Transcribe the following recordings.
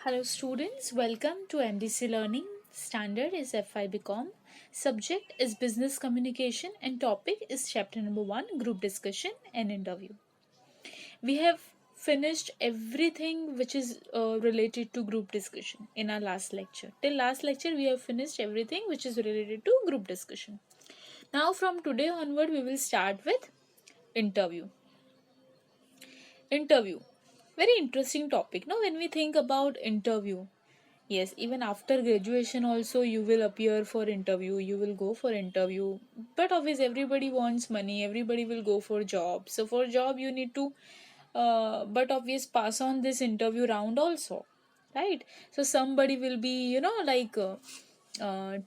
Hello students, welcome to MDC Learning. Standard is FI Subject is Business Communication and topic is chapter number 1 Group Discussion and Interview. We have finished everything which is related to group discussion in our last lecture. Till last lecture we have finished everything which is related to group discussion. Now from today onward we will start with interview. Interview. Very interesting topic. Now when we think about interview, yes, even after graduation also you will appear for interview, you will go for interview. But obviously everybody wants money, everybody will go for job. So for job you need to but obvious pass on this interview round also. Right? So somebody will be,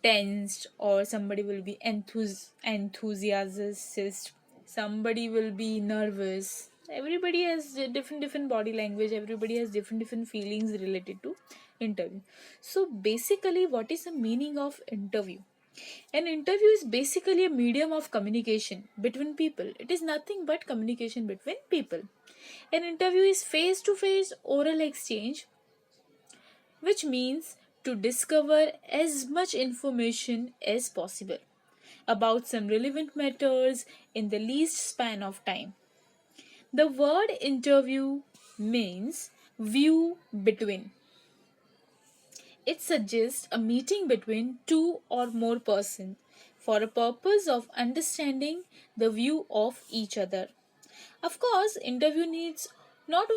tensed, or somebody will be enthusiastic, somebody will be nervous. Everybody has different body language, everybody has different feelings related to interview. So basically what is the meaning of interview? An interview is basically a medium of communication between people. It is nothing but communication between people. An interview is face to face oral exchange, which means to discover as much information as possible about some relevant matters in the least span of time. The word interview means view between. It suggests a meeting between two or more persons for a purpose of understanding the view of each other. Of course, interview needs not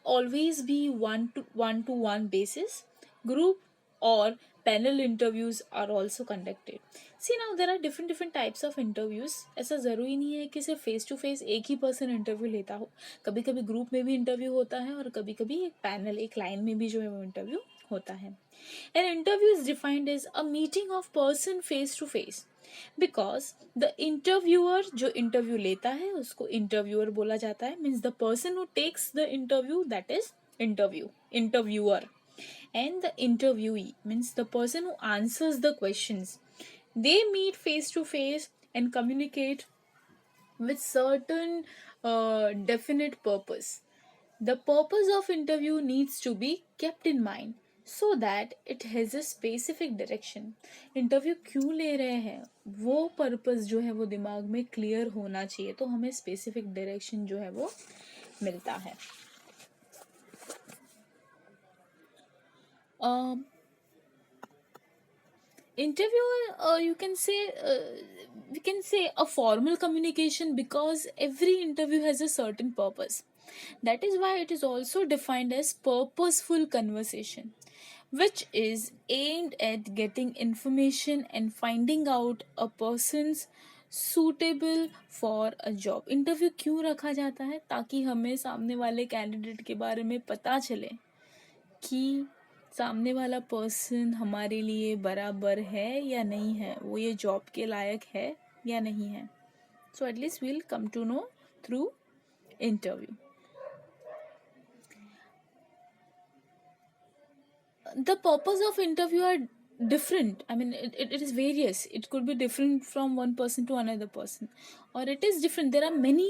always be one to one basis. Group or panel interviews are also conducted. See, now there are different types of interviews. ऐसा ज़रूरी नहीं है कि सिर्फ face to face एक ही person interview लेता हो. कभी कभी ग्रुप में भी इंटरव्यू होता है और कभी कभी एक पैनल एक लाइन में भी जो है वो इंटरव्यू होता है. An interview is defined as a meeting of person face to face because the interviewer जो इंटरव्यू लेता है उसको इंटरव्यूअर बोला जाता है. Means the person who takes the interview, that is interviewer, and the interviewee means the person who answers the questions. They meet face to face and communicate with certain definite purpose. The purpose of interview needs to be kept in mind so that it has a specific direction. Interview क्यों ले रहे हैं वो purpose जो है वो दिमाग में क्लियर होना चाहिए, तो हमें स्पेसिफिक डायरेक्शन जो है वो मिलता है. Interview, you can say we can say a formal communication because every interview has a certain purpose. That is why it is also defined as purposeful conversation, which is aimed at getting information and finding out a person's suitable for a job. Interview क्यों रखा जाता है? ताकि हमें सामने वाले candidate के बारे में पता चले कि सामने वाला पर्सन हमारे लिए बराबर है या नहीं है, वो ये जॉब के लायक है या नहीं है. So at least we'll come to know through interview. The purpose of interview are different. I mean, it is various. It could be different from one person to another person, or it is different. There are many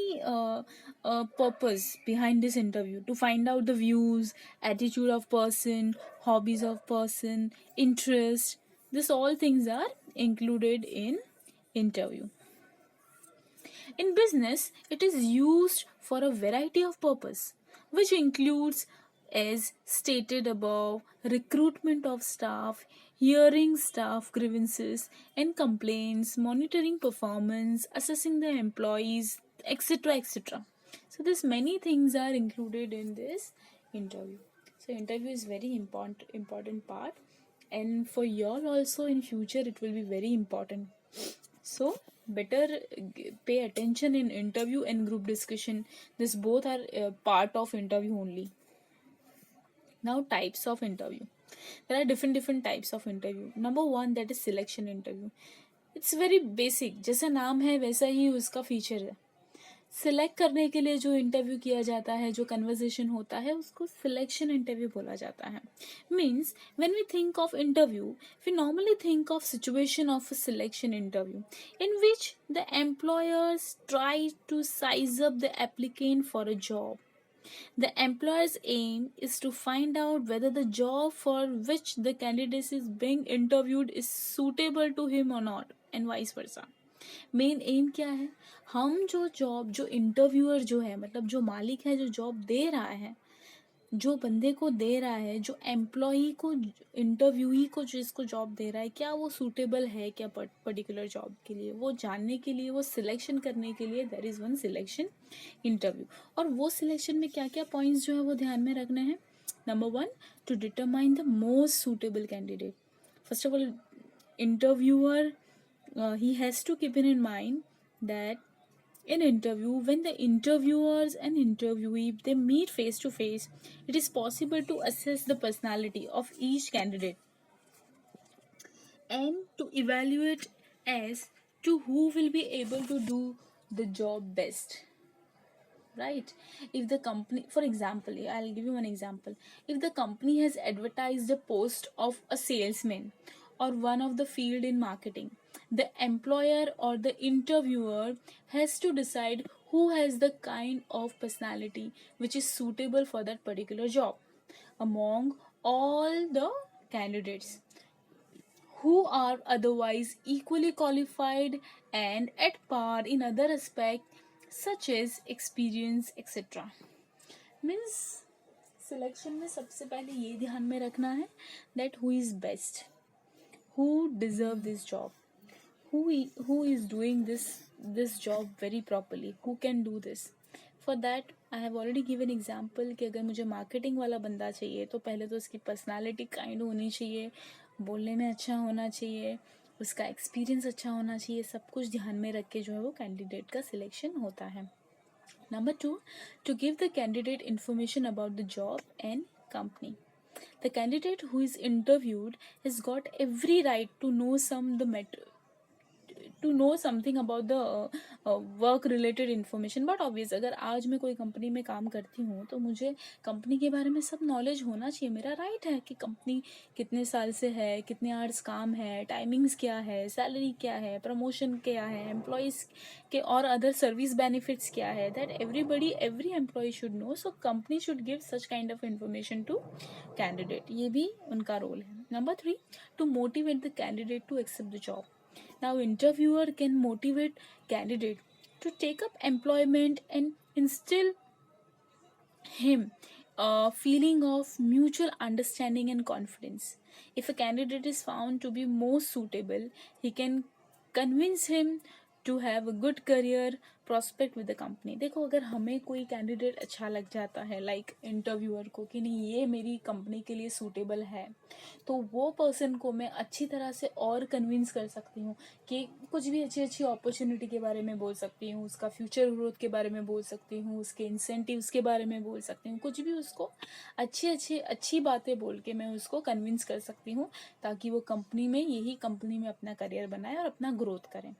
purpose behind this interview: to find out the views, attitude of person, hobbies of person, interest. This all things are included in interview. In business, it is used for a variety of purpose, which includes, as stated above, recruitment of staff, hearing staff grievances and complaints, monitoring performance, assessing the employees, etc. etc. So this many things are included in this interview. So interview is very important part, and for y'all also in future it will be very important. So better pay attention in interview and group discussion. This both are part of interview only. Now types of interview. There are different types of interview. Number one, that is selection interview. It's very basic. जैसा नाम है वैसा ही उसका feature है. Select करने के लिए जो इंटरव्यू किया जाता है, जो कन्वर्सेशन होता है, उसको सिलेक्शन इंटरव्यू बोला जाता है. Means when we think of interview, we normally think of situation of a selection interview in which the employers try to size up the applicant for a job. The employer's aim is to find out whether the job for which the candidate is being interviewed is suitable to him or not, and vice versa. Main M क्या है, हम जो job, जो interviewer जो है, मतलब जो मालिक है जो जॉब दे रहा है, जो बंदे को दे रहा है, जो एम्प्लॉई को, इंटरव्यूई को जिसको जॉब दे रहा है, क्या वो सूटेबल है क्या पर्टिकुलर जॉब के लिए, वो जानने के लिए, वो सिलेक्शन करने के लिए there is one selection interview. और वो सिलेक्शन में क्या क्या पॉइंट्स जो है वो ध्यान में रखने हैं. Number 1, to determine the most suitable candidate. First of all, interviewer he has to keep in mind that in interview, when the interviewers and interviewee they meet face to face, it is possible to assess the personality of each candidate and to evaluate as to who will be able to do the job best, right? If the company, for example, I'll give you one example. If the company has advertised a post of a salesman or one of the field in marketing, the employer or the interviewer has to decide who has the kind of personality which is suitable for that particular job among all the candidates who are otherwise equally qualified and at par in other aspects such as experience etc. Means selection में सबसे पहले ये ध्यान में रखना है that who is best, who deserve this job, who is doing this job very properly, who can do this. For that I have already given example कि अगर मुझे मार्केटिंग वाला बंदा चाहिए तो पहले तो उसकी पर्सनालिटी काइंड होनी चाहिए, बोलने में अच्छा होना चाहिए, उसका एक्सपीरियंस अच्छा होना चाहिए, सब कुछ ध्यान में रख के जो है वो कैंडिडेट का सिलेक्शन होता है. Number 2, to give the candidate information about the job and company. The candidate who is interviewed has got every right to know something about the work related information. But obvious, अगर आज मैं कोई company में काम करती हूँ तो मुझे कंपनी के बारे में सब नॉलेज होना चाहिए. मेरा राइट है कि कंपनी कितने साल से है, कितने आवर्स काम है, टाइमिंग्स क्या है, सैलरी क्या है, प्रमोशन क्या है, एम्प्लॉयज़ के और अदर सर्विस बेनिफिट्स क्या है, that every employee should know. So company should give such kind of information to candidate. ये भी उनका रोल है. Number 3, to motivate the candidate to accept the job. Now, interviewer can motivate candidate to take up employment and instill him a feeling of mutual understanding and confidence. If a candidate is found to be most suitable, he can convince him to have a good career prospect with the company. देखो, अगर हमें कोई candidate अच्छा लग जाता है like interviewer को कि नहीं ये मेरी कंपनी के लिए सूटेबल है, तो वो पर्सन को मैं अच्छी तरह से और कन्विंस कर सकती हूँ कि कुछ भी अच्छी अच्छी अपॉर्चुनिटी के बारे में बोल सकती हूँ, उसका फ्यूचर ग्रोथ के बारे में बोल सकती हूँ, उसके इंसेंटिव्स के बारे में बोल सकती हूँ, कुछ भी उसको अच्छी बातें बोल के मैं उसको कन्विंस कर सकती हूँ ताकि वो यही कंपनी में अपना करियर बनाए और अपना ग्रोथ करें.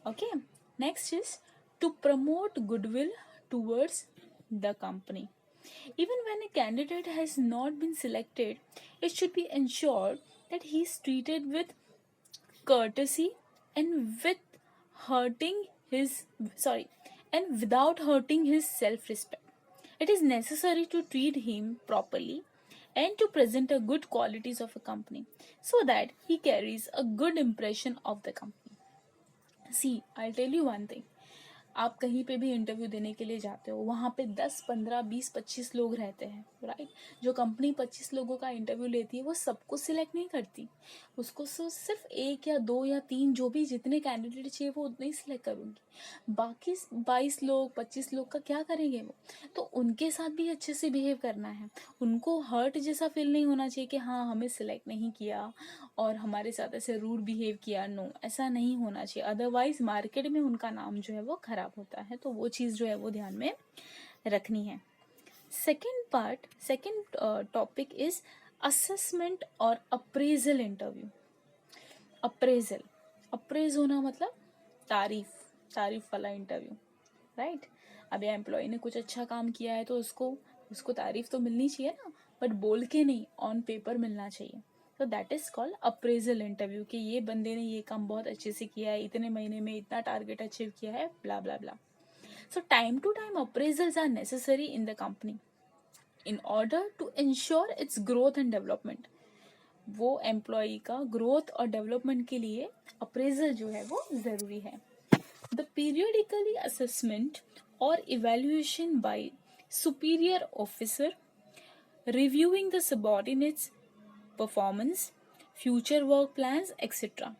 Okay, next is to promote goodwill towards the company. Even when a candidate has not been selected, it should be ensured that he is treated with courtesy and without hurting his self-respect. It is necessary to treat him properly and to present a good qualities of a company so that he carries a good impression of the company. See, I'll tell you one thing. आप कहीं पे भी interview देने के लिए जाते हो, वहाँ पे 10, 15, 20, 25 लोग रहते हैं, राइट? जो कंपनी 25 लोगों का इंटरव्यू लेती है वो सबको सिलेक्ट नहीं करती, उसको सिर्फ 1 या 2 या 3 जो भी जितने कैंडिडेट चाहिए वो उतने ही सिलेक्ट करूँगी. बाकी 22 लोग 25 लोग का क्या करेंगे वो? तो उनके साथ भी अच्छे से बिहेव करना है, उनको हर्ट जैसा फील नहीं होना चाहिए कि हाँ हमें सिलेक्ट नहीं किया और हमारे साथ ऐसे रूड बिहेव किया. नो, ऐसा नहीं होना चाहिए, अदरवाइज मार्केट में उनका नाम जो है वो खराब होता है. तो वो चीज़ जो है वो ध्यान में रखनी है. सेकेंड टॉपिक इज असेसमेंट और अप्रेजल इंटरव्यू. अप्रेज होना मतलब तारीफ वाला इंटरव्यू, राइट? अब ये एम्प्लॉय ने कुछ अच्छा काम किया है तो उसको तारीफ तो मिलनी चाहिए ना, बट बोल के नहीं, ऑन पेपर मिलना चाहिए. तो that is called appraisal interview कि ये बंदे ने ये काम बहुत अच्छे से किया है, इतने महीने में इतना टारगेट अचीव किया है, ब्ला ब्ला ब्ला. So time to time appraisals are necessary in the company in order to ensure its growth and development. वो एम्प्लॉय का ग्रोथ और डेवलपमेंट के लिए अप्रेजल जो है वो जरूरी है. द पीरियडिकली असेसमेंट और evaluation by superior officer reviewing the subordinates performance, future work plans etc.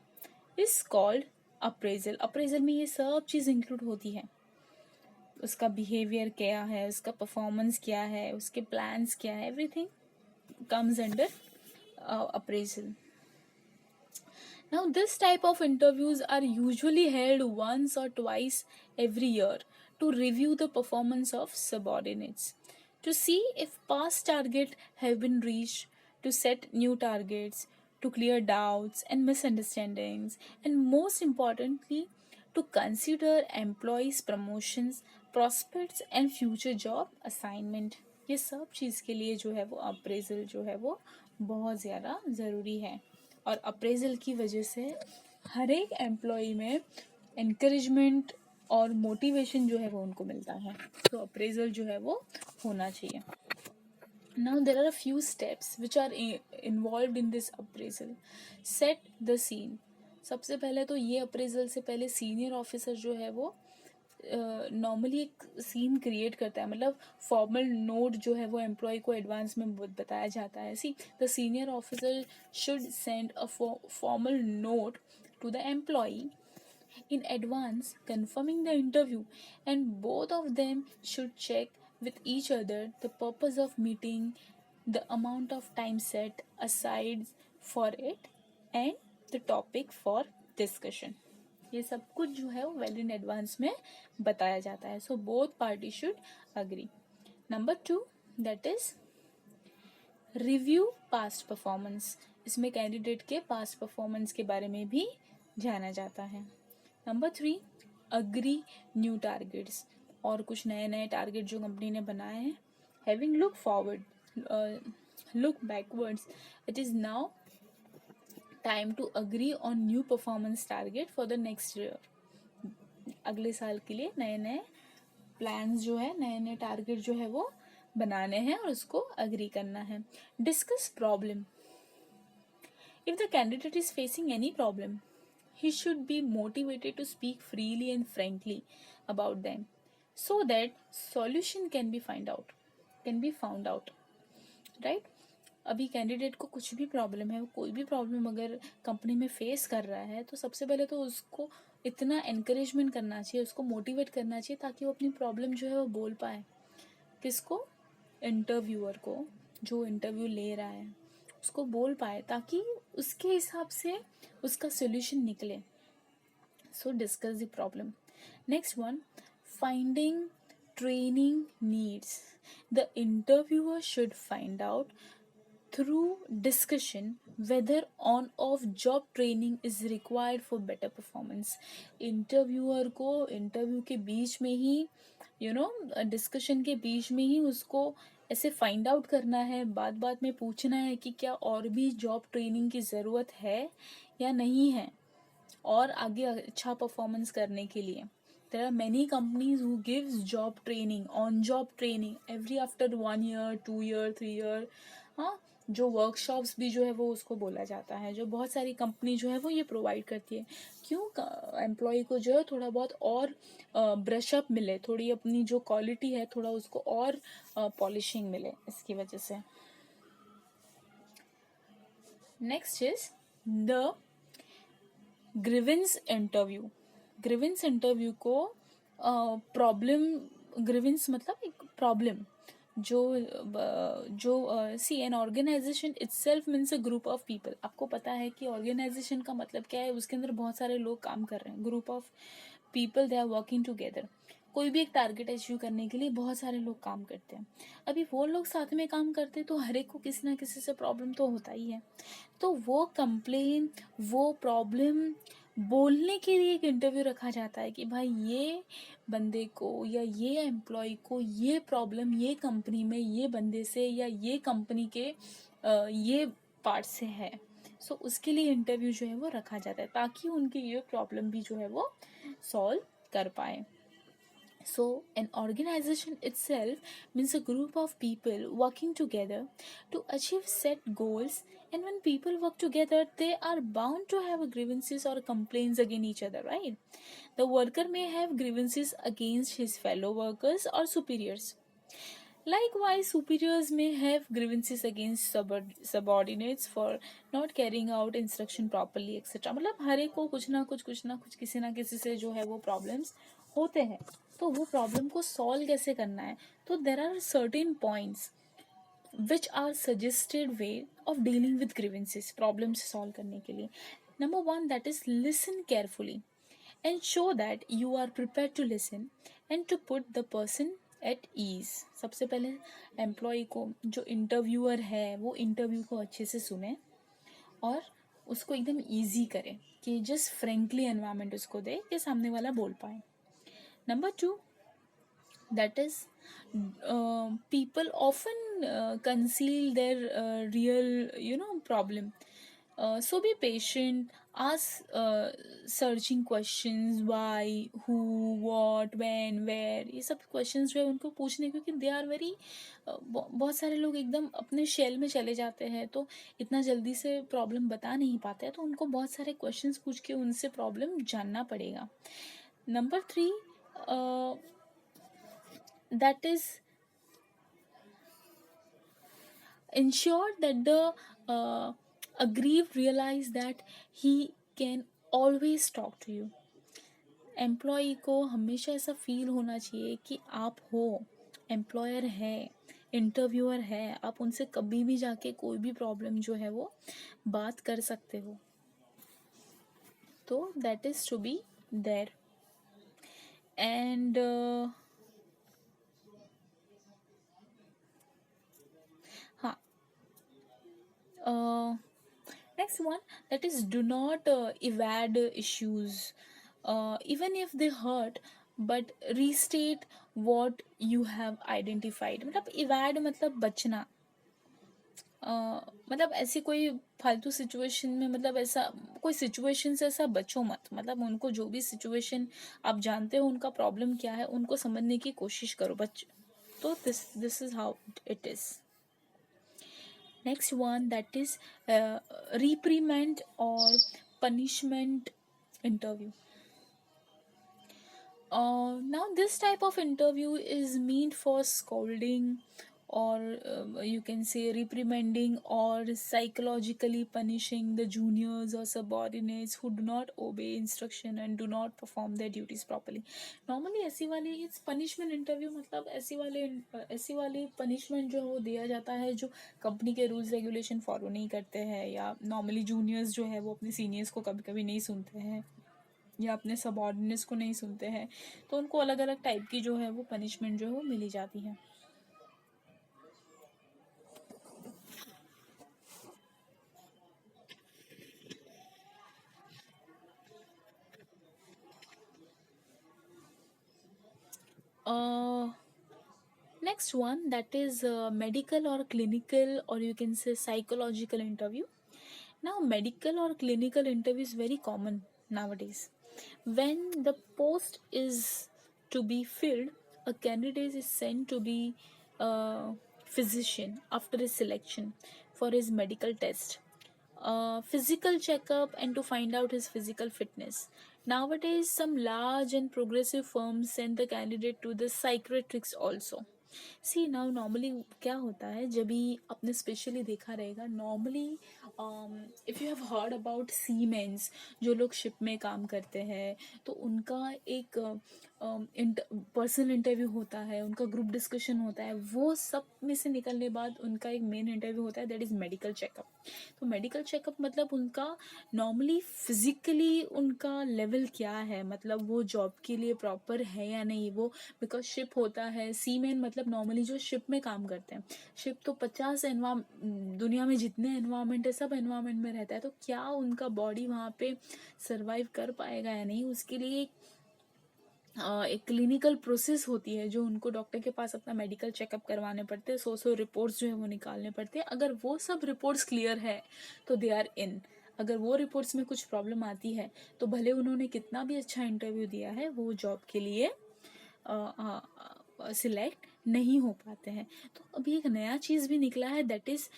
is called appraisal. appraisal में ये सब चीज इंक्लूड होती है. उसका बिहेवियर क्या है, उसका परफॉर्मेंस क्या है, उसके प्लान्स क्या है, everything comes under appraisal. Now, this type of interviews are usually held once or twice every year to review the performance of subordinates, to see if past targets have been reached, to set new targets, to clear doubts and misunderstandings, and most importantly, to consider employees' promotions, prospects and future job assignment. ये सब चीज़ के लिए जो है वो appraisal जो है वो बहुत ज़्यादा ज़रूरी है. और अप्रेजल की वजह से हर एक एम्प्लॉय में एनकरेजमेंट और मोटिवेशन जो है वो उनको मिलता है. तो अप्रेजल जो है वो होना चाहिए. Now there are a few steps which are involved in this appraisal. Set the scene. सबसे पहले तो ये अप्रेजल से पहले सीनियर ऑफिसर जो है वो नॉर्मली एक सीन क्रिएट करता है. मतलब फॉर्मल नोट जो है वो एम्प्लॉय को एडवांस में बताया जाता है. See the senior officer should send a formal note to the employee in advance confirming the interview, and both of them should check with each other the purpose of meeting, the amount of time set aside for it, and the topic for discussion. ये सब कुछ जो है वो well in advance में बताया जाता है. So both party should agree. Number 2 that is review past performance. इसमें कैंडिडेट के पास्ट परफॉर्मेंस के बारे में भी जाना जाता है. Number 3 agree new targets. और कुछ नए नए टारगेट जो कंपनी ने बनाए हैं. Having look forward look backwards, it is now time to agree on new performance target for the next year. अगले साल के लिए नए नए प्लान्स जो है, नए नए टारगेट जो है वो बनाने हैं और उसको अग्री करना है. Discuss problem. If the candidate is facing any problem, he should be motivated to speak freely and frankly about them so that solution can be found out, right? अभी कैंडिडेट को कुछ भी प्रॉब्लम है, कोई भी problem अगर company में face कर रहा है तो सबसे पहले तो उसको इतना एनकरेजमेंट करना चाहिए, उसको मोटिवेट करना चाहिए ताकि वो अपनी प्रॉब्लम जो है वो बोल पाए. किसको? इंटरव्यूअर को, जो इंटरव्यू ले रहा है उसको बोल पाए ताकि उसके हिसाब से उसका सोल्यूशन निकले. सो discuss the problem. Next one, finding training needs. The interviewer should find out through discussion whether on off job training is required for better performance. Interviewer को इंटरव्यू के बीच में ही डिस्कशन के बीच में ही उसको ऐसे फाइंड आउट करना है, बात बात में पूछना है कि क्या और भी जॉब ट्रेनिंग की ज़रूरत है या नहीं है और आगे अच्छा परफॉर्मेंस करने के लिए. There are many companies who gives job training, on job training every after 1 year, 2 year, 3 year. हाँ, जो वर्कशॉप्स भी जो है वो उसको बोला जाता है, जो बहुत सारी कंपनी जो है वो ये प्रोवाइड करती है. क्यों? एम्प्लॉय को जो है थोड़ा बहुत और ब्रश अप मिले, थोड़ी अपनी जो क्वालिटी है थोड़ा उसको और पॉलिशिंग मिले, इसकी वजह से. Next is the grievance interview. Grievance interview को प्रॉब्लम, ग्रीवेंस मतलब एक प्रॉब्लम जो see an organisation itself means a group of people. आपको पता है कि ऑर्गेनाइजेशन का मतलब क्या है, उसके अंदर बहुत सारे लोग काम कर रहे हैं. Group of people, they are working together. कोई भी एक टारगेट अचीव करने के लिए बहुत सारे लोग काम करते हैं. अभी वो लोग साथ में काम करते हैं तो हर एक को किसी ना किसी से प्रॉब्लम तो होता ही है. तो वो कंप्लेन, वो प्रॉब्लम बोलने के लिए एक इंटरव्यू रखा जाता है कि भाई ये बंदे को या ये एम्प्लॉय को ये प्रॉब्लम ये कंपनी में ये बंदे से या ये कंपनी के ये पार्ट से है. सो उसके लिए इंटरव्यू जो है वो रखा जाता है ताकि उनकी ये प्रॉब्लम भी जो है वो सॉल्व कर पाए. So, an organization itself means a group of people working together to achieve set goals. And when people work together, they are bound to have grievances or complaints against each other, right? The worker may have grievances against his fellow workers or superiors. Likewise, superiors may have grievances against subordinates for not carrying out instruction properly, etc. मतलब हर एक को कुछ ना कुछ किसी ना किसी से जो है वो प्रॉब्लम्स होते हैं. तो वो प्रॉब्लम को सॉल्व कैसे करना है? तो there are certain points which are suggested way of dealing with grievances, problem से सॉल्व करने के लिए. Number one, that is listen carefully and show that you are prepared to listen and to put the person at ease. सबसे पहले employ को, जो interviewer है, वो इंटरव्यू को अच्छे से सुने और उसको एकदम ईजी करे, कि जस्ट फ्रेंकली एनवायरनमेंट उसको दे कि सामने वाला बोल पाए. Number two, that is, people often conceal their real problem. So be patient, ask searching questions, why, who, what, when, where, ये सब questions जो है उनको पूछने, क्योंकि they are very बहुत सारे लोग एकदम अपने शेल में चले जाते हैं, तो इतना जल्दी से प्रॉब्लम बता नहीं पाते हैं, तो उनको बहुत सारे क्वेश्चंस पूछ के उनसे प्रॉब्लम जानना पड़ेगा. Number three, that is, ensure that the aggrieved realize that he can always talk to you. Employee को हमेशा ऐसा फील होना चाहिए कि आप हो, एम्प्लॉयर है, इंटरव्यूअर है, आप उनसे कभी भी जाके कोई भी प्रॉब्लम जो है वो बात कर सकते हो. तो that is to be there. And हाँ, next one, that is, do not evade issues, even if they hurt, but restate what you have identified. मतलब evade मतलब बचना. मतलब ऐसी कोई फालतू सिचुएशन में, मतलब ऐसा कोई सिचुएशन से ऐसा बचो मत. मतलब उनको जो भी सिचुएशन आप जानते हो उनका प्रॉब्लम क्या है, उनको समझने की कोशिश करो. तो this is how it is. Next one, that is, reprimand or punishment interview. Now this type of interview is meant for scolding, or you can say reprimanding or psychologically punishing the juniors or subordinates who do not obey instruction and do not perform their duties properly. Normally ऐसी वाली इस punishment interview, मतलब ऐसी वाली punishment जो वो दिया जाता है जो कंपनी के रूल्स रेगुलेशन फॉलो नहीं करते हैं, या नॉर्मली जूनियर्स जो है वो अपने सीनियर्स को कभी कभी नहीं सुनते हैं, या अपने सबऑर्डिनेट्स को नहीं सुनते हैं, तो उनको अलग अलग टाइप की जो है वो पनिशमेंट जो है वो मिली जाती है. Next one, that is, medical or clinical, or you can say psychological interview. Now medical or clinical interview is very common nowadays. When the post is to be filled, a candidate is sent to be a physician after his selection for his medical test, physical checkup, and to find out his physical fitness. Nowadays, some large and progressive firms send the candidate to the psychiatrists also. See now normally क्या होता है, जब भी आपने specially देखा रहेगा, normally if you have heard about seamen, जो लोग शिप में काम करते हैं, तो उनका एक पर्सनल इंटरव्यू होता है, उनका ग्रुप डिस्कशन होता है, वो सब में से निकलने बाद उनका एक मेन इंटरव्यू होता है, दैट इज़ मेडिकल चेकअप. तो मेडिकल चेकअप मतलब उनका नॉर्मली फिजिकली उनका लेवल क्या है, मतलब वो जॉब के लिए प्रॉपर है या नहीं. वो बिकॉज शिप होता है, सीमेन मतलब नॉर्मली जो शिप में काम करते हैं. शिप तो 50 दुनिया में जितने एनवायरनमेंट है सब एनवायरनमेंट में रहता है, तो क्या उनका बॉडी वहाँ पे सर्वाइव कर पाएगा या नहीं, उसके लिए एक क्लिनिकल प्रोसेस होती है, जो उनको डॉक्टर के पास अपना मेडिकल चेकअप करवाने पड़ते हैं, सौ रिपोर्ट्स जो है वो निकालने पड़ते हैं. अगर वो सब रिपोर्ट्स क्लियर है तो दे आर इन. अगर वो रिपोर्ट्स में कुछ प्रॉब्लम आती है तो भले उन्होंने कितना भी अच्छा इंटरव्यू दिया है, वो जॉब के लिए सिलेक्ट नहीं हो पाते हैं। तो अभी एक नया चीज़ भी निकला है, दैट इज़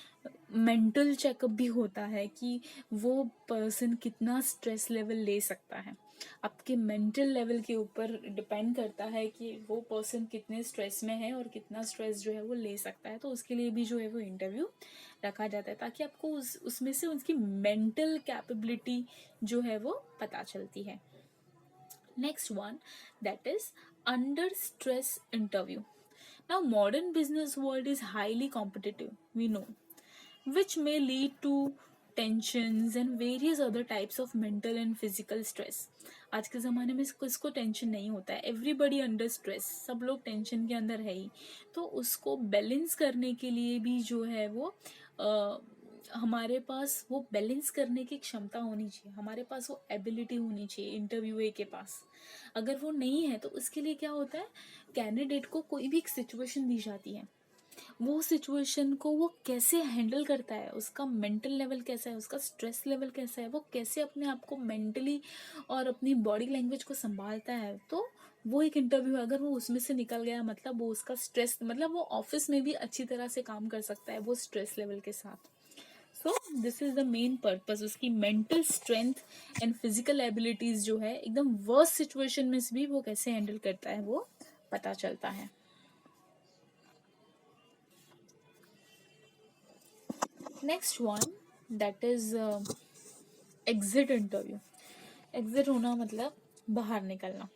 मेंटल चेकअप भी होता है कि वो पर्सन कितना स्ट्रेस लेवल ले सकता है। आपके मेंटल लेवल के ऊपर डिपेंड करता है कि वो पर्सन कितने स्ट्रेस में है और कितना स्ट्रेस जो है वो ले सकता है। तो उसके लिए भी जो है वो इंटरव्यू रखा जाता है, ताकि आपको उसमें से उसकी मेंटल कैपेबिलिटी जो है वो पता चलती है। Next one, that is under stress interview. Now modern business world is highly competitive, we know, which may lead to tensions and various other types of mental and physical stress. आज के ज़माने में किसको टेंशन नहीं होता है, everybody under stress, सब लोग टेंशन के अंदर है ही। तो उसको बैलेंस करने के लिए भी जो है वो हमारे पास वो बैलेंस करने की क्षमता होनी चाहिए, हमारे पास वो एबिलिटी होनी चाहिए इंटरव्यूए के पास। अगर वो नहीं है तो उसके लिए क्या होता है, कैंडिडेट को कोई भी एक सिचुएशन दी जाती है, वो सिचुएशन को वो कैसे हैंडल करता है, उसका मेंटल लेवल कैसा है, उसका स्ट्रेस लेवल कैसा है, वो कैसे अपने आप को मेंटली और अपनी बॉडी लैंग्वेज को संभालता है। तो वो एक इंटरव्यू है, अगर वो उसमें से निकल गया मतलब वो उसका स्ट्रेस, मतलब वो ऑफिस में भी अच्छी तरह से काम कर सकता है वो स्ट्रेस लेवल के साथ। So this is the main purpose, उसकी mental strength and physical abilities जो है एकदम वर्स्ट सिचुएशन में भी वो कैसे हैंडल करता है वो पता चलता है। Next one, that is exit interview. Exit होना मतलब बाहर निकलना।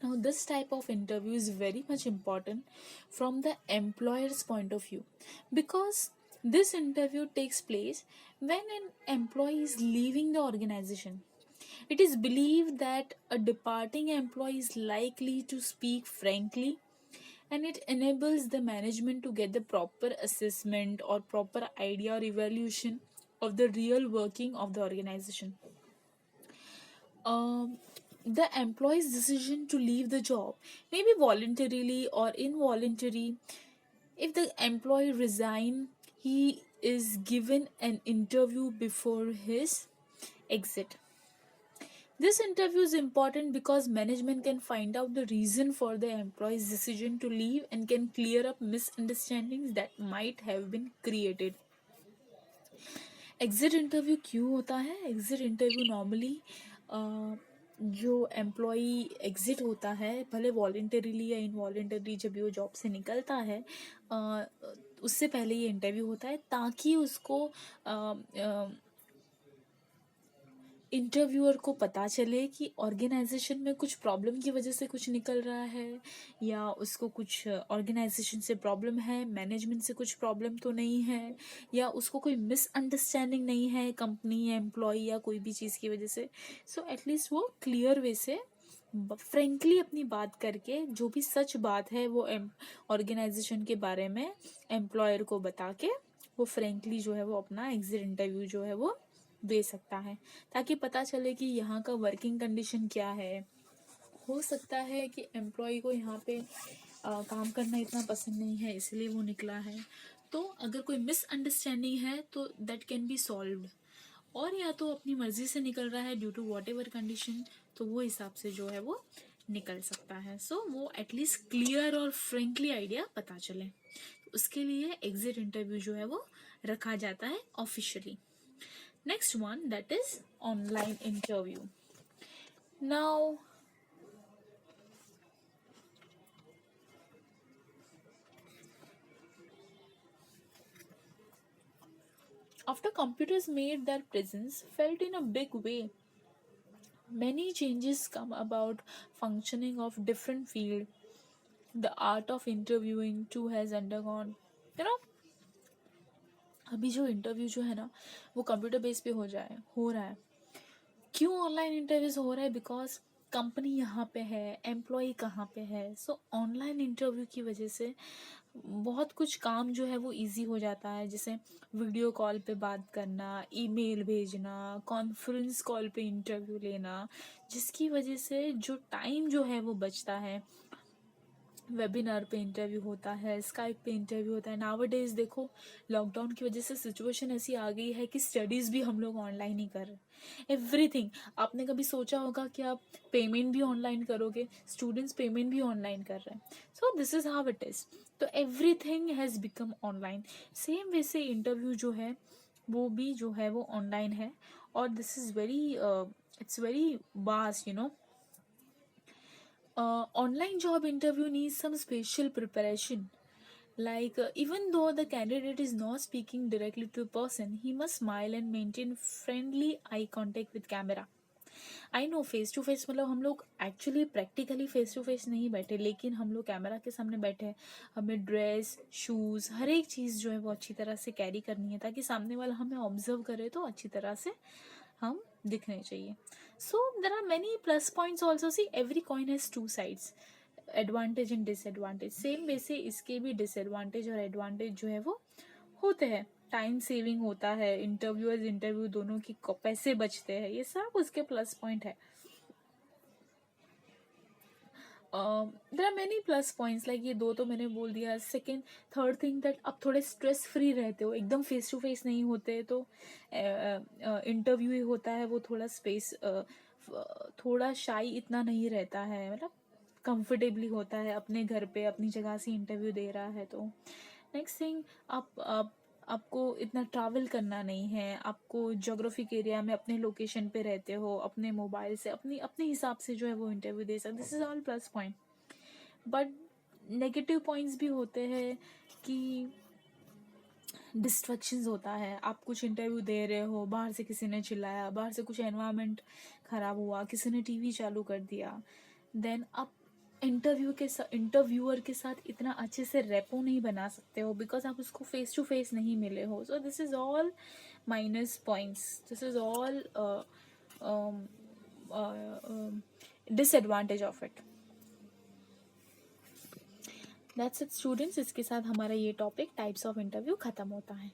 Now, this type of interview is very much important from the employer's point of view, because this interview takes place when an employee is leaving the organization. It is believed that a departing employee is likely to speak frankly, and it enables the management to get the proper assessment or proper idea or evaluation of the real working of the organization. um, the employee's decision to leave the job may be voluntarily or involuntary. If the employee resign, he is given an interview before his exit. This interview is important because management can find out the reason for the employee's decision to leave and can clear up misunderstandings that might have been created. Exit interview क्यों होता है? Exit interview normally जो employee exit होता है, भले voluntarily या involuntary, जब वो जॉब से निकलता है उससे पहले ये इंटरव्यू होता है, ताकि उसको इंटरव्यूअर को पता चले कि ऑर्गेनाइजेशन में कुछ प्रॉब्लम की वजह से कुछ निकल रहा है, या उसको कुछ ऑर्गेनाइजेशन से प्रॉब्लम है, मैनेजमेंट से कुछ प्रॉब्लम तो नहीं है, या उसको कोई मिसअंडरस्टैंडिंग नहीं है कंपनी या एम्प्लॉई या कोई भी चीज़ की वजह से। सो एटलीस्ट वो क्लियर वे से फ्रेंकली अपनी बात करके जो भी सच बात है वो ऑर्गेनाइजेशन के बारे में एम्प्लॉयर को बता के वो फ्रेंकली जो है वो अपना एग्जिट इंटरव्यू जो है वो दे सकता है, ताकि पता चले कि यहाँ का वर्किंग कंडीशन क्या है। हो सकता है कि एम्प्लॉय को यहाँ पे काम करना इतना पसंद नहीं है इसलिए वो निकला है, तो अगर कोई मिसअंडरस्टैंडिंग है तो दैट कैन बी सॉल्व्ड, और या तो अपनी मर्जी से निकल रहा है due to whatever condition, तो वो हिसाब से जो है वो निकल सकता है। सो वो एटलीस्ट क्लियर और फ्रेंकली आइडिया पता चले, उसके लिए एग्जिट इंटरव्यू जो है वो रखा जाता है officially. Next one, that is online interview. Now, after computers made their presence felt in a big way, many changes come about functioning of different field. The art of interviewing too has undergone, you know, अभी जो interview जो है ना वो computer base पे हो रहा है। क्यों ऑनलाइन इंटरव्यूज हो रहा है? बिकॉज कंपनी यहाँ पे है, एम्प्लॉय कहाँ पे है। सो ऑनलाइन इंटरव्यू की वजह से बहुत कुछ काम जो है वो इजी हो जाता है, जैसे वीडियो कॉल पे बात करना, ईमेल भेजना, कॉन्फ्रेंस कॉल पे इंटरव्यू लेना, जिसकी वजह से जो टाइम जो है वो बचता है वेबिनार पे इंटरव्यू होता है, स्काइप पे इंटरव्यू होता है। नाउ-अ-डेज़ देखो, लॉकडाउन की वजह से सिचुएशन ऐसी आ गई है कि स्टडीज़ भी हम लोग ऑनलाइन ही कर रहे हैं। एवरीथिंग, आपने कभी सोचा होगा कि आप पेमेंट भी ऑनलाइन करोगे? स्टूडेंट्स पेमेंट भी ऑनलाइन कर रहे हैं। So this is how it is. तो everything has become online. Same वैसे इंटरव्यू जो है वो भी जो है वो ऑनलाइन है। और this is very it's very vast, you know. Online job interview needs some special preparation. Like, even though the candidate is not speaking directly to the person, he must smile and maintain friendly eye contact with camera. I know face to face मतलब हम लोग actually practically face to face नहीं बैठे, लेकिन हम लोग camera के सामने बैठे हैं। हमें ड्रेस, शूज़, हर एक चीज़ जो है वो अच्छी तरह से कैरी करनी है, ताकि सामने वाला हमें ऑब्जर्व करे तो अच्छी तरह से हम दिखने चाहिए। So there are many plus points also. See, every coin has two sides, advantage and disadvantage. Same वैसे इसके भी डिसएडवांटेज और एडवांटेज जो है वो होते हैं। टाइम सेविंग होता है, इंटरव्यूअर्स इंटरव्यू दोनों की पैसे बचते हैं, ये सब उसके प्लस पॉइंट है। There are many plus points, like ये दो तो मैंने बोल दिया। सेकेंड, थर्ड थिंग दैट आप थोड़े स्ट्रेस फ्री रहते हो, एकदम फेस टू फेस नहीं होते, तो इंटरव्यू ही होता है वो थोड़ा स्पेस, थोड़ा शाई इतना नहीं रहता है, मतलब कंफर्टेबली होता है, अपने घर पे अपनी जगह से इंटरव्यू दे रहा है। तो नेक्स्ट थिंग, आपको इतना ट्रैवल करना नहीं है, आपको जोग्राफिक एरिया में अपने लोकेशन पे रहते हो, अपने मोबाइल से अपने हिसाब से जो है वो इंटरव्यू दे सकते। This is all plus point. But negative points भी होते हैं कि डिस्ट्रैक्शंस होता है। आप कुछ इंटरव्यू दे रहे हो, बाहर से किसी ने चिल्लाया, बाहर से कुछ एनवायरनमेंट ख़राब हुआ, किसी ने टीवी चालू कर दिया, देन आप इंटरव्यूअर के साथ इतना अच्छे से रेपो नहीं बना सकते हो, बिकॉज आप उसको फेस टू फेस नहीं मिले हो। सो this is all minus points, this is all disadvantage of it. That's it students, इसके साथ हमारा ये टॉपिक टाइप्स ऑफ इंटरव्यू ख़त्म होता है।